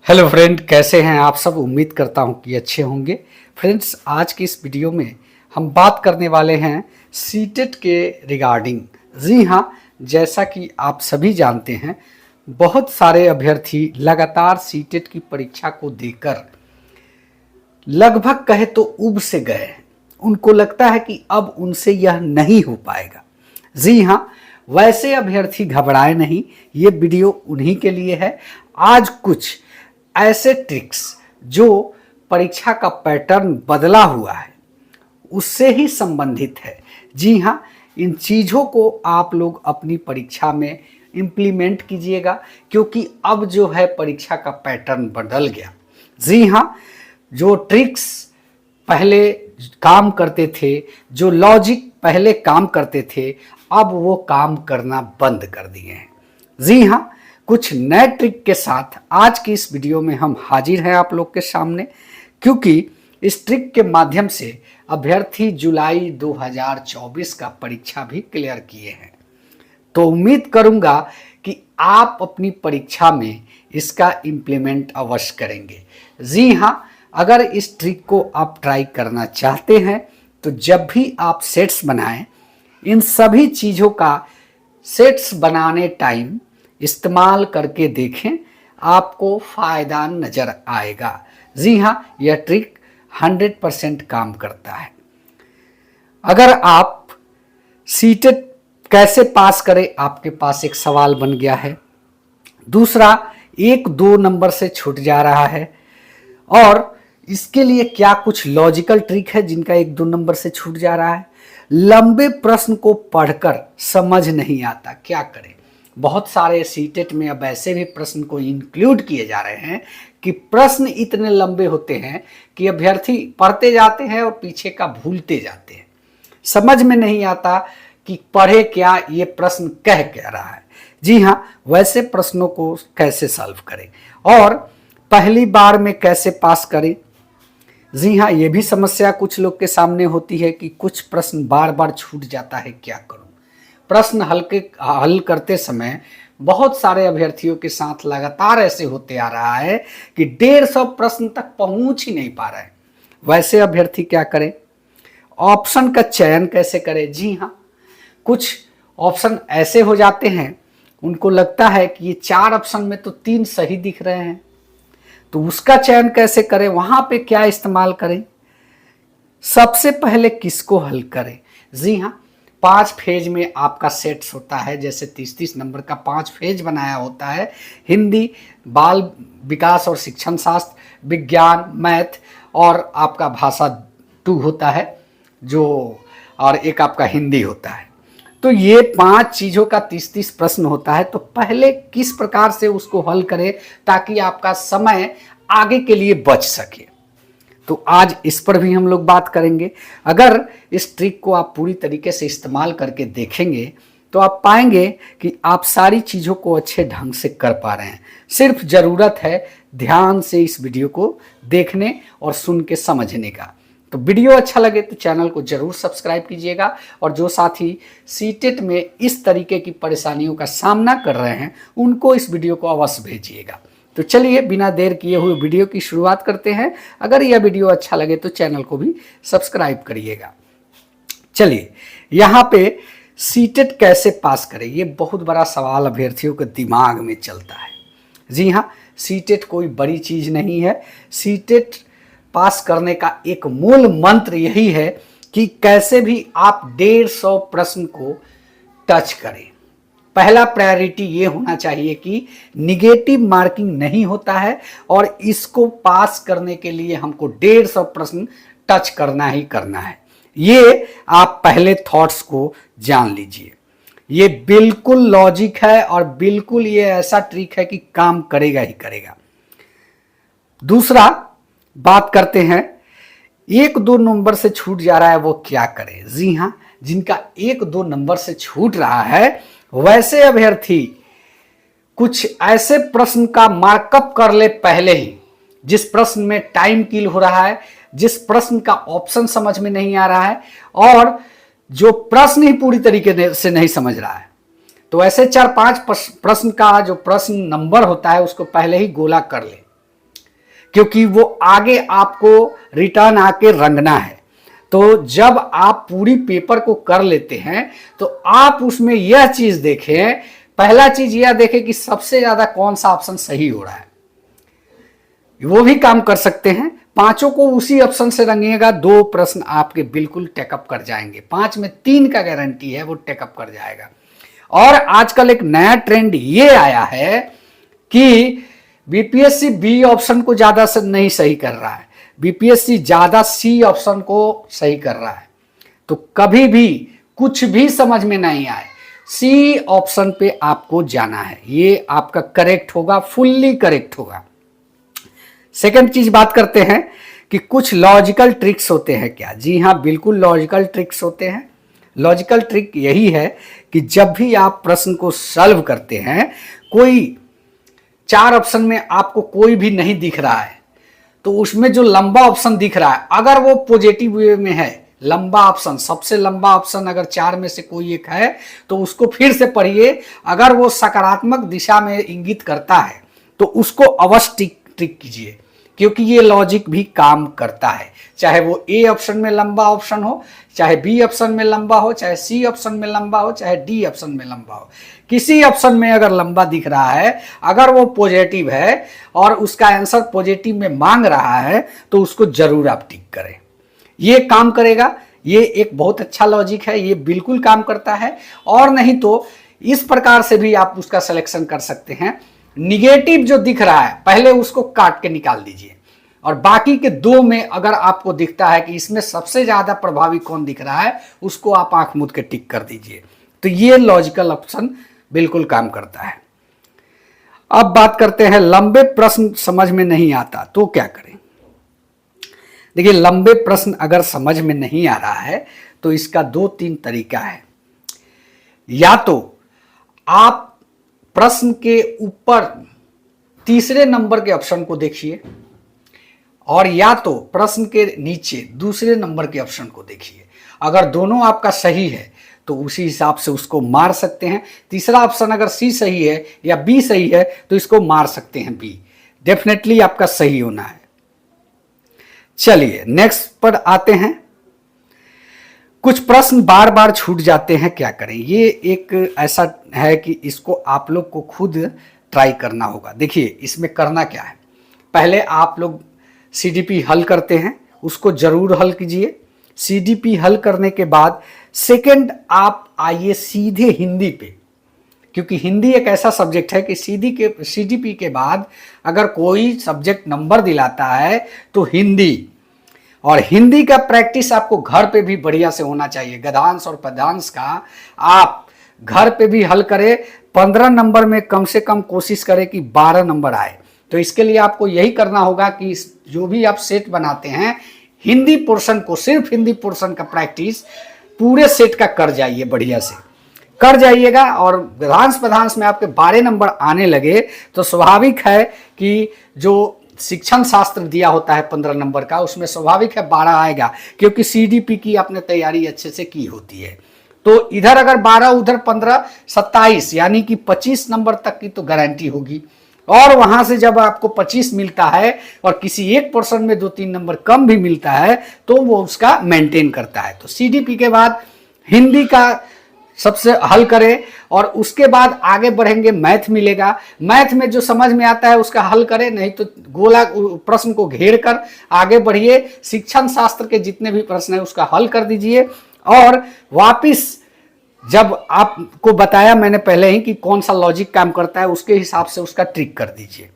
Hello friend, कैसे हैं आप सब। उम्मीद करता हूं कि अच्छे होंगे। फ्रेंड्स, आज की इस वीडियो में हम बात करने वाले हैं सीटेट के रिगार्डिंग। जी हां, जैसा कि आप सभी जानते हैं, बहुत सारे अभ्यर्थी लगातार सीटेट की परीक्षा को देकर लगभग कहे तो उब से गए हैं। उनको लगता है कि अब उनसे यह नहीं हो पाएगा। जी हां, वैसे अभ्यर्थी घबराए नहीं, ये वीडियो उन्हीं के लिए है। आज कुछ ऐसे ट्रिक्स जो परीक्षा का पैटर्न बदला हुआ है उससे ही संबंधित है। जी हाँ, इन चीज़ों को आप लोग अपनी परीक्षा में इम्प्लीमेंट कीजिएगा, क्योंकि अब जो है परीक्षा का पैटर्न बदल गया। जी हाँ, जो ट्रिक्स पहले काम करते थे, जो लॉजिक पहले काम करते थे, अब वो काम करना बंद कर दिए हैं। जी हाँ, कुछ नए ट्रिक के साथ आज की इस वीडियो में हम हाजिर हैं आप लोग के सामने, क्योंकि इस ट्रिक के माध्यम से अभ्यर्थी जुलाई 2024 का परीक्षा भी क्लियर किए हैं। तो उम्मीद करूंगा कि आप अपनी परीक्षा में इसका इम्प्लीमेंट अवश्य करेंगे। जी हाँ, अगर इस ट्रिक को आप ट्राई करना चाहते हैं तो जब भी आप सेट्स बनाएं, इन सभी चीज़ों का सेट्स बनाने टाइम इस्तेमाल करके देखें, आपको फ़ायदा नज़र आएगा। जी हाँ, यह ट्रिक 100% काम करता है। अगर आप सीटेट कैसे पास करें, आपके पास एक सवाल बन गया है। दूसरा, 1-2 नंबर से छूट जा रहा है और इसके लिए क्या कुछ लॉजिकल ट्रिक है जिनका 1-2 नंबर से छूट जा रहा है। लंबे प्रश्न को पढ़कर समझ नहीं आता, क्या करें। बहुत सारे सीटेट में अब ऐसे भी प्रश्न को इंक्लूड किए जा रहे हैं कि प्रश्न इतने लंबे होते हैं कि अभ्यर्थी पढ़ते जाते हैं और पीछे का भूलते जाते हैं। समझ में नहीं आता कि पढ़े क्या, ये प्रश्न कह क्या रहा है। जी हाँ, वैसे प्रश्नों को कैसे सॉल्व करें और पहली बार में कैसे पास करें। जी हाँ, ये भी समस्या कुछ लोग के सामने होती है कि कुछ प्रश्न बार बार छूट जाता है, क्या करूं। प्रश्न हल करते समय बहुत सारे अभ्यर्थियों के साथ लगातार ऐसे होते आ रहा है कि 150 प्रश्न तक पहुंच ही नहीं पा रहे हैं। वैसे अभ्यर्थी क्या करें, ऑप्शन का चयन कैसे करें। जी हाँ, कुछ ऑप्शन ऐसे हो जाते हैं, उनको लगता है कि ये 4 ऑप्शन में तो 3 सही दिख रहे हैं, तो उसका चयन कैसे करें, वहां पे क्या इस्तेमाल करें, सबसे पहले किसको हल करें। जी हाँ, 5 फेज में आपका सेट्स होता है, जैसे 30-30 नंबर का 5 फेज बनाया होता है। हिंदी, बाल विकास और शिक्षण शास्त्र, विज्ञान, मैथ और आपका भाषा 2 होता है जो, और एक आपका हिंदी होता है। तो ये 5 चीज़ों का 30-30 प्रश्न होता है। तो पहले किस प्रकार से उसको हल करें ताकि आपका समय आगे के लिए बच सके, तो आज इस पर भी हम लोग बात करेंगे। अगर इस ट्रिक को आप पूरी तरीके से इस्तेमाल करके देखेंगे तो आप पाएंगे कि आप सारी चीज़ों को अच्छे ढंग से कर पा रहे हैं। सिर्फ ज़रूरत है ध्यान से इस वीडियो को देखने और सुन के समझने का। तो वीडियो अच्छा लगे तो चैनल को जरूर सब्सक्राइब कीजिएगा, और जो साथी सीटेट में इस तरीके की परेशानियों का सामना कर रहे हैं उनको इस वीडियो को अवश्य भेजिएगा। तो चलिए बिना देर किए हुए वीडियो की शुरुआत करते हैं। अगर यह वीडियो अच्छा लगे तो चैनल को भी सब्सक्राइब करिएगा। चलिए, यहाँ पे सीटेट कैसे पास करें, ये बहुत बड़ा सवाल अभ्यर्थियों के दिमाग में चलता है। जी हाँ, सीटेट कोई बड़ी चीज़ नहीं है। सीटेट पास करने का एक मूल मंत्र यही है कि कैसे भी आप 150 प्रश्न को टच करें। पहला प्रायोरिटी ये होना चाहिए कि निगेटिव मार्किंग नहीं होता है, और इसको पास करने के लिए हमको 150 प्रश्न टच करना ही करना है। ये आप पहले थॉट्स को जान लीजिए। ये बिल्कुल लॉजिक है और बिल्कुल ये ऐसा ट्रिक है कि काम करेगा ही करेगा। दूसरा बात करते हैं, 1-2 नंबर से छूट जा रहा है वो क्या करें। जी हाँ, जिनका 1-2 नंबर से छूट रहा है वैसे अभ्यर्थी कुछ ऐसे प्रश्न का मार्कअप कर ले पहले ही, जिस प्रश्न में टाइम किल हो रहा है, जिस प्रश्न का ऑप्शन समझ में नहीं आ रहा है, और जो प्रश्न ही पूरी तरीके से नहीं समझ रहा है, तो ऐसे 4-5 प्रश्न का जो प्रश्न नंबर होता है उसको पहले ही गोला कर ले। क्योंकि वो आगे आपको रिटर्न आके रंगना है। तो जब आप पूरी पेपर को कर लेते हैं तो आप उसमें यह चीज देखें, पहला चीज यह देखें कि सबसे ज्यादा कौन सा ऑप्शन सही हो रहा है, वो भी काम कर सकते हैं। पांचों को उसी ऑप्शन से रंगिएगा, 2 प्रश्न आपके बिल्कुल टेकअप कर जाएंगे, 5 में 3 का गारंटी है वो टेकअप कर जाएगा। और आजकल एक नया ट्रेंड ये आया है कि बीपीएससी बी ऑप्शन को ज्यादा से नहीं सही कर रहा है, बीपीएससी ज्यादा सी ऑप्शन को सही कर रहा है। तो कभी भी कुछ भी समझ में नहीं आए, सी ऑप्शन पे आपको जाना है, ये आपका करेक्ट होगा, फुल्ली करेक्ट होगा। सेकंड चीज बात करते हैं कि कुछ लॉजिकल ट्रिक्स होते हैं क्या। जी हाँ, बिल्कुल लॉजिकल ट्रिक्स होते हैं। लॉजिकल ट्रिक यही है कि जब भी आप प्रश्न को सॉल्व करते हैं, कोई 4 ऑप्शन में आपको कोई भी नहीं दिख रहा है, तो उसमें जो लंबा ऑप्शन दिख रहा है, अगर वो पॉजिटिव वे में है, लंबा ऑप्शन, सबसे लंबा ऑप्शन अगर 4 में से कोई एक है तो उसको फिर से पढ़िए। अगर वो सकारात्मक दिशा में इंगित करता है तो उसको अवश्य टिक कीजिए, क्योंकि ये लॉजिक भी काम करता है। चाहे वो ए ऑप्शन में लंबा ऑप्शन हो, चाहे बी ऑप्शन में लंबा हो, चाहे सी ऑप्शन में लंबा हो, चाहे डी ऑप्शन में लंबा हो, किसी ऑप्शन में अगर लंबा दिख रहा है, अगर वो पॉजिटिव है और उसका आंसर पॉजिटिव में मांग रहा है तो उसको जरूर आप टिक करें, ये काम करेगा। ये एक बहुत अच्छा लॉजिक है, ये बिल्कुल काम करता है। और नहीं तो इस प्रकार से भी आप उसका सिलेक्शन कर सकते हैं। निगेटिव जो दिख रहा है पहले उसको काट के निकाल दीजिए, और बाकी के 2 में अगर आपको दिखता है कि इसमें सबसे ज्यादा प्रभावी कौन दिख रहा है, उसको आप आंख मूंद के टिक कर दीजिए। तो ये लॉजिकल ऑप्शन बिल्कुल काम करता है। अब बात करते हैं, लंबे प्रश्न समझ में नहीं आता तो क्या करें। देखिए, लंबे प्रश्न अगर समझ में नहीं आ रहा है तो इसका 2-3 तरीका है। या तो आप प्रश्न के ऊपर तीसरे नंबर के ऑप्शन को देखिए, और या तो प्रश्न के नीचे दूसरे नंबर के ऑप्शन को देखिए। अगर दोनों आपका सही है तो उसी हिसाब से उसको मार सकते हैं। तीसरा ऑप्शन अगर सी सही है या बी सही है तो इसको मार सकते हैं बी, डेफिनेटली आपका सही होना है। चलिए नेक्स्ट पर आते हैं। कुछ प्रश्न बार बार छूट जाते हैं, क्या करें। ये एक ऐसा है कि इसको आप लोग को खुद ट्राई करना होगा। देखिए इसमें करना क्या है, पहले आप लोग सीडीपी हल करते हैं, उसको जरूर हल कीजिए। सीडीपी हल करने के बाद सेकंड आप आइए सीधे हिंदी पे, क्योंकि हिंदी एक ऐसा सब्जेक्ट है कि सीडीपी के बाद अगर कोई सब्जेक्ट नंबर दिलाता है तो हिंदी, और हिंदी का प्रैक्टिस आपको घर पे भी बढ़िया से होना चाहिए। गद्यांश और पद्यांश का आप घर पे भी हल करें। 15 नंबर में कम से कम कोशिश करें कि 12 नंबर आए। तो इसके लिए आपको यही करना होगा कि जो भी आप सेट बनाते हैं, हिंदी पोर्शन को, सिर्फ हिंदी पोर्शन का प्रैक्टिस पूरे सेट का कर जाइए, बढ़िया से कर जाइएगा। और गद्यांश पद्यांश में आपके 12 नंबर आने लगे तो स्वाभाविक है कि जो शिक्षण शास्त्र दिया होता है 15 नंबर का, उसमें स्वाभाविक है 12 आएगा, क्योंकि सीडीपी की आपने तैयारी अच्छे से की होती है। तो इधर अगर 12, उधर 15, 27, यानी कि 25 नंबर तक की तो गारंटी होगी। और वहां से जब आपको 25 मिलता है और किसी एक पर्सन में 2-3 नंबर कम भी मिलता है तो वो उसका मेंटेन करता है। तो सीडीपी के बाद हिंदी का सबसे हल करें, और उसके बाद आगे बढ़ेंगे, मैथ मिलेगा। मैथ में जो समझ में आता है उसका हल करें, नहीं तो गोला प्रश्न को घेर कर आगे बढ़िए। शिक्षण शास्त्र के जितने भी प्रश्न है उसका हल कर दीजिए, और वापिस जब आपको बताया मैंने पहले ही कि कौन सा लॉजिक काम करता है, उसके हिसाब से उसका ट्रिक कर दीजिए।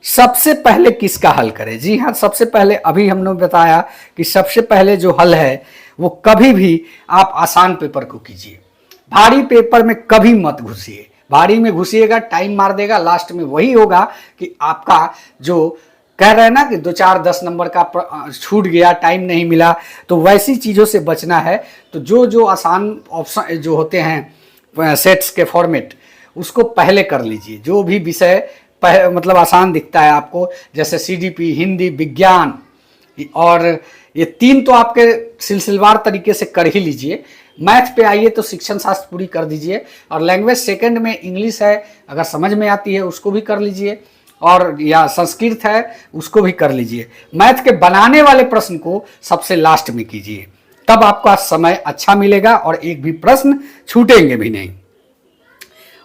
सबसे पहले किसका हल करें। जी हाँ, सबसे पहले अभी हमने बताया कि सबसे पहले जो हल है वो कभी भी आप आसान पेपर को कीजिए। भारी पेपर में कभी मत घुसिए। भारी में घुसिएगा टाइम मार देगा, लास्ट में वही होगा कि आपका जो कह रहे हैं ना कि 2-4-10 नंबर का छूट गया, टाइम नहीं मिला, तो वैसी चीज़ों से बचना है। तो जो आसान ऑप्शन जो होते हैं सेट्स के फॉर्मेट, उसको पहले कर लीजिए। जो भी विषय मतलब आसान दिखता है आपको, जैसे सीडीपी, हिंदी, विज्ञान, और ये 3 तो आपके सिलसिलेवार तरीके से कर ही लीजिए। मैथ पे आइए तो शिक्षण शास्त्र पूरी कर दीजिए, और लैंग्वेज सेकंड में इंग्लिश है, अगर समझ में आती है उसको भी कर लीजिए। और या संस्कृत है उसको भी कर लीजिए। मैथ के बनाने वाले प्रश्न को सबसे लास्ट में कीजिए, तब आपका समय अच्छा मिलेगा और एक भी प्रश्न छूटेंगे भी नहीं।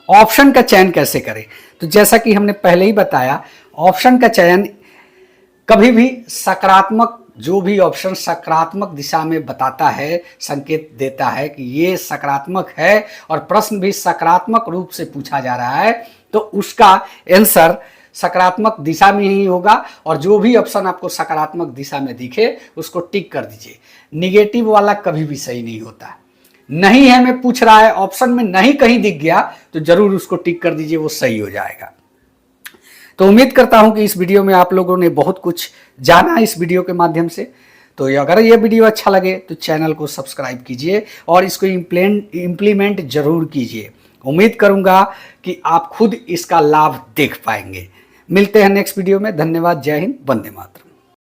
ऑप्शन का चयन कैसे करें? तो जैसा कि हमने पहले ही बताया, ऑप्शन का चयन कभी भी सकारात्मक, जो भी ऑप्शन सकारात्मक दिशा में बताता है, संकेत देता है कि ये सकारात्मक है और प्रश्न भी सकारात्मक रूप से पूछा जा रहा है, तो उसका आंसर सकारात्मक दिशा में ही होगा। और जो भी ऑप्शन आपको सकारात्मक दिशा में दिखे उसको टिक कर दीजिए। निगेटिव वाला कभी भी सही नहीं होता। नहीं है मैं पूछ रहा है, ऑप्शन में नहीं कहीं दिख गया तो जरूर उसको टिक कर दीजिए, वो सही हो जाएगा। तो उम्मीद करता हूं कि इस वीडियो में आप लोगों ने बहुत कुछ जाना इस वीडियो के माध्यम से। तो अगर ये वीडियो अच्छा लगे तो चैनल को सब्सक्राइब कीजिए और इसको इम्प्लीमेंट जरूर कीजिए। उम्मीद करूंगा कि आप खुद इसका लाभ देख पाएंगे। मिलते हैं नेक्स्ट वीडियो में। धन्यवाद। जय हिंद। वंदे मातरम।